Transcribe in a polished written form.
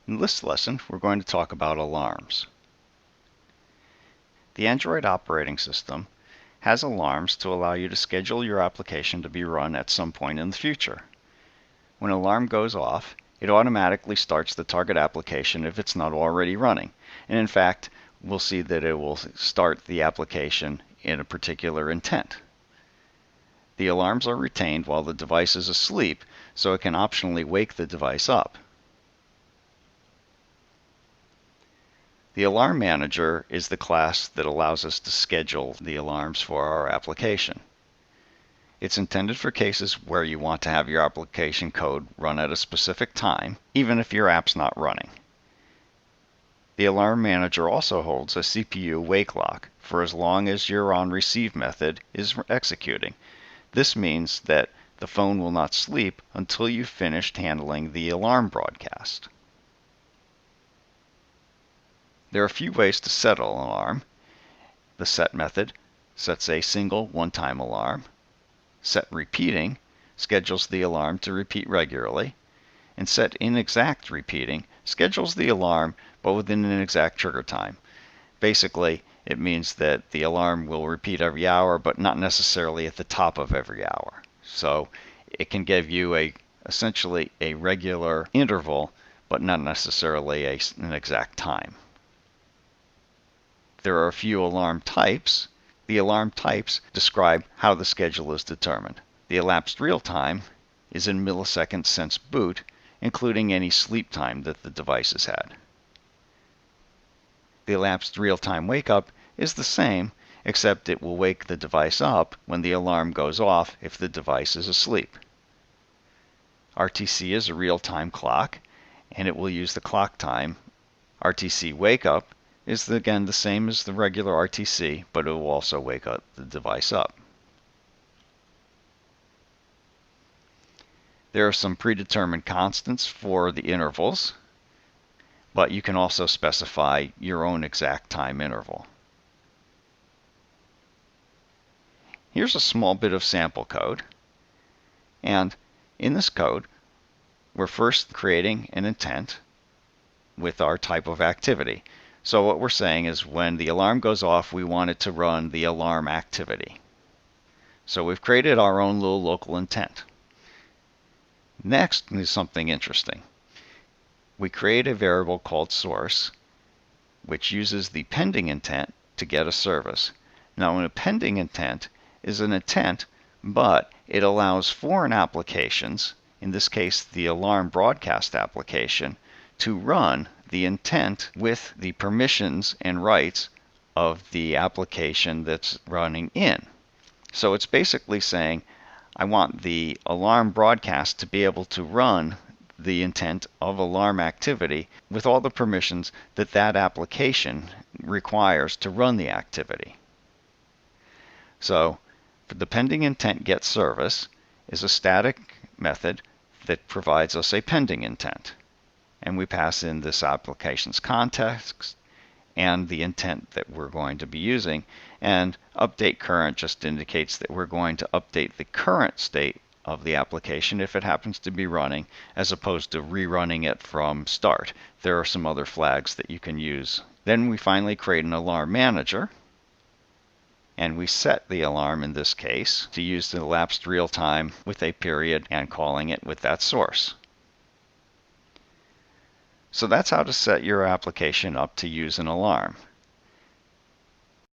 In this lesson, we're going to talk about alarms. The Android operating system has alarms to allow you to schedule your application to be run at some point in the future. When an alarm goes off, it automatically starts the target application if it's not already running. And in fact, we'll see that it will start the application in a particular intent. The alarms are retained while the device is asleep, so it can optionally wake the device up. The Alarm Manager is the class that allows us to schedule the alarms for our application. It's intended for cases where you want to have your application code run at a specific time, even if your app's not running. The Alarm Manager also holds a CPU wake lock for as long as your onReceive method is executing. This means that the phone will not sleep until you've finished handling the alarm broadcast. There are a few ways to set an alarm. The set method sets a single one-time alarm. Set repeating schedules the alarm to repeat regularly. And set inexact repeating schedules the alarm but within an exact trigger time. Basically, it means that the alarm will repeat every hour but not necessarily at the top of every hour. So it can give you essentially a regular interval but not necessarily an exact time. There are a few alarm types. The alarm types describe how the schedule is determined. The elapsed real time is in milliseconds since boot, including any sleep time that the device has had. The elapsed real-time wake-up is the same, except it will wake the device up when the alarm goes off if the device is asleep. RTC is a real-time clock, and it will use the clock time. RTC wake-up is again the same as the regular RTC, but it will also wake up the device up. There are some predetermined constants for the intervals, but you can also specify your own exact time interval. Here's a small bit of sample code, and in this code we're first creating an intent with our type of activity. So what we're saying is when the alarm goes off, we want it to run the alarm activity. So we've created our own little local intent. Next is something interesting. We create a variable called source, which uses the pending intent to get a service. Now, a pending intent is an intent, but it allows foreign applications, in this case the alarm broadcast application, to run the intent with the permissions and rights of the application that's running in. So it's basically saying, I want the alarm broadcast to be able to run the intent of alarm activity with all the permissions that that application requires to run the activity. So the pending intent get service is a static method that provides us a pending intent. And we pass in this application's context and the intent that we're going to be using. And update current just indicates that we're going to update the current state of the application if it happens to be running, as opposed to rerunning it from start. There are some other flags that you can use. Then we finally create an alarm manager, and we set the alarm in this case to use the elapsed real time with a period and calling it with that source. So that's how to set your application up to use an alarm.